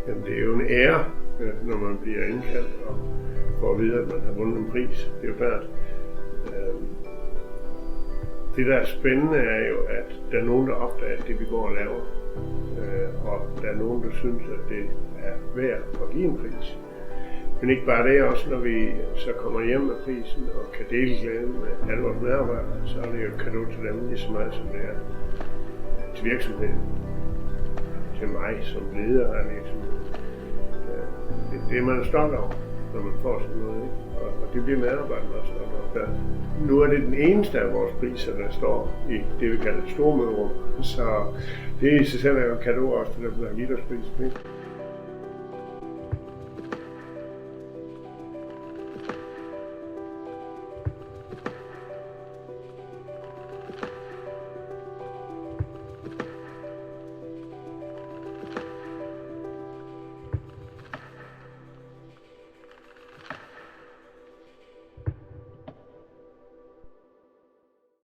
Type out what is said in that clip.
Jamen, det er jo en ære, når man bliver indkaldt og får at vide, at man har vundet en pris. Det er jo klart. Det, der er spændende, er jo, at der er nogen, der opdager det, vi går og laver. Og der er nogen, der synes, at det er værd at give en pris. Men ikke bare det, også når vi så kommer hjem med prisen og kan dele glæden med alle vores medarbejdere, så er det jo et cadeau til dem lige så meget, som det er til virksomheden. Til mig som leder af virksomheden. Det er man stolt over, når man får sådan noget, ikke? Og det bliver medarbejderne også stolt over. Nu er det den eneste af vores priser, der står i det, vi kalder et stormøderum. Så det i sig selv er jo en cadeau også til dem, der har givet os prisen.